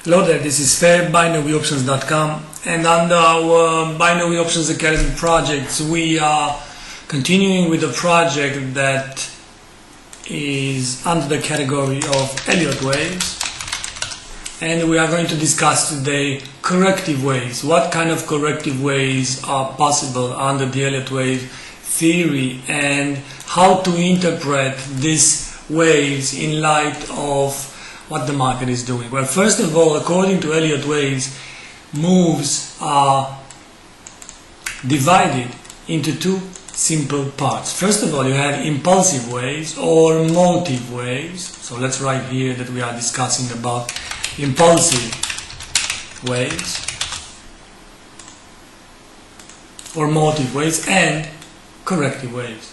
Hello there, this is binaryoptions.com, and under our Binary Options Academy projects we are continuing with a project that is under the category of Elliott waves, and we are going to discuss today corrective waves. What kind of corrective waves are possible under the Elliott wave theory, and how to interpret these waves in light of what the market is doing. Well, first of all, according to Elliott waves, moves are divided into two simple parts. First of all, you have impulsive waves or motive waves. So let's write here that we are discussing about impulsive waves or motive waves and corrective waves.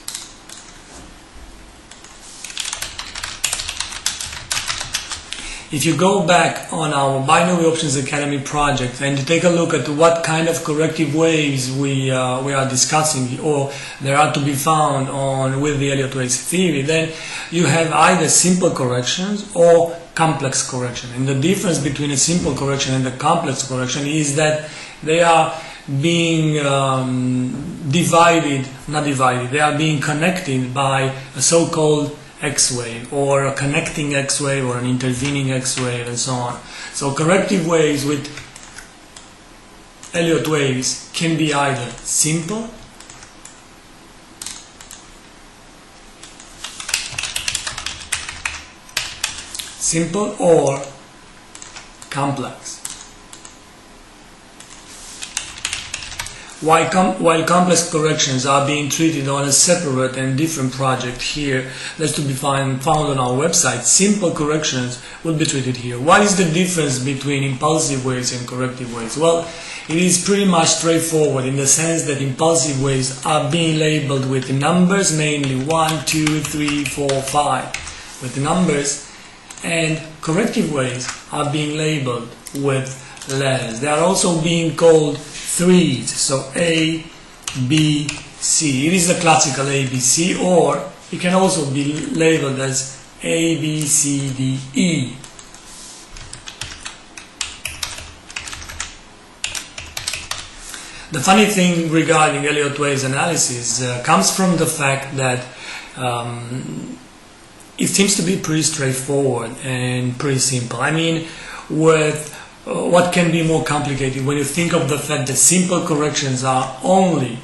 If you go back on our Binary Options Academy project and you take a look at what kind of corrective waves we are discussing or there are to be found with the Elliott waves theory, then you have either simple corrections or complex correction. And the difference between a simple correction and a complex correction is that they are being they are being connected by a so-called X-wave or a connecting X-wave or an intervening X-wave and so on. So corrective waves with Elliott waves can be either simple or complex. While complex corrections are being treated on a separate and different project here, that's to be found on our website, simple corrections will be treated here. What is the difference between impulsive waves and corrective waves? Well, it is pretty much straightforward in the sense that impulsive waves are being labeled with numbers, mainly 1, 2, 3, 4, 5, with numbers, and corrective waves are being labeled with letters. They are also being called threes, so A, B, C. It is the classical A, B, C, or it can also be labeled as A, B, C, D, E. The funny thing regarding Elliott waves analysis comes from the fact that it seems to be pretty straightforward and pretty simple. I mean, with what can be more complicated when you think of the fact that simple corrections are only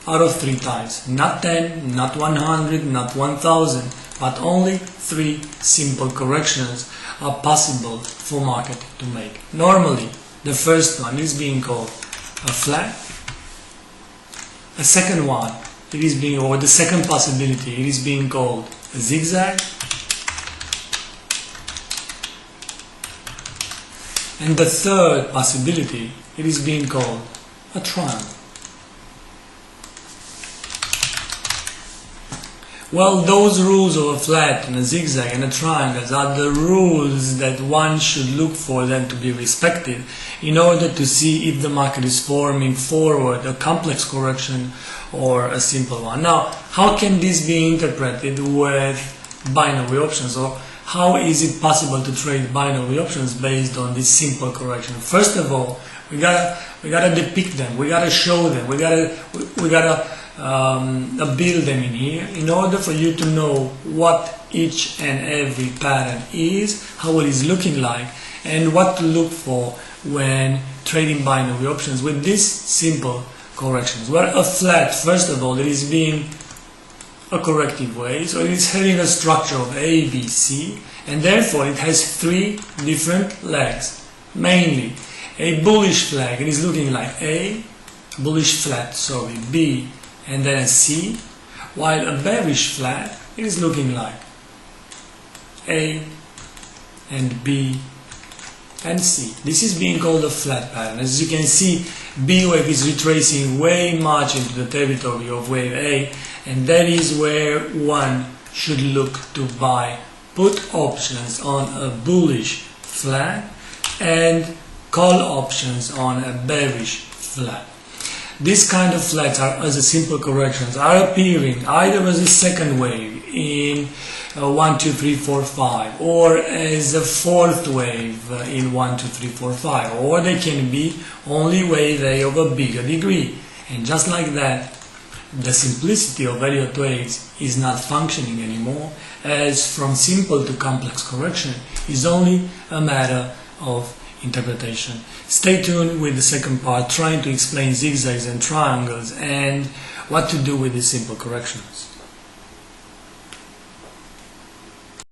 out of 3 types, not 10, not 100, not 1000, but only 3 simple corrections are possible for market to make. Normally, the first one is being called a flat. A second one, or the second possibility, it is being called a zigzag. And the third possibility, it is being called a triangle. Well, those rules of a flat and a zigzag and a triangle are the rules that one should look for them to be respected in order to see if the market is forming forward a complex correction or a simple one. Now, how can this be interpreted with binary options, or how is it possible to trade binary options based on this simple correction? First of all, we gotta depict them, we gotta show them, we gotta build them in here in order for you to know what each and every pattern is, how it is looking like, and what to look for when trading binary options with these simple corrections. Well, a flat, first of all, it is being a corrective wave, so it is having a structure of A, B, C, and therefore it has 3 different legs. Mainly a bullish flag, it is looking like A, bullish flat, sorry, B, and then a C, while a bearish flag, it is looking like A and B and C. This is being called a flat pattern. As you can see, B wave is retracing way much into the territory of wave A, and that is where one should look to buy put options on a bullish flag and call options on a bearish flag. These kind of flags, as a simple corrections, are appearing either as a second wave in 1, 2, 3, 4, 5, or as a fourth wave in 1, 2, 3, 4, 5, or they can be only wave A of a bigger degree. And just like that, the simplicity of Elliott waves is not functioning anymore, as from simple to complex correction is only a matter of interpretation. Stay tuned with the second part, trying to explain zigzags and triangles and what to do with these simple corrections.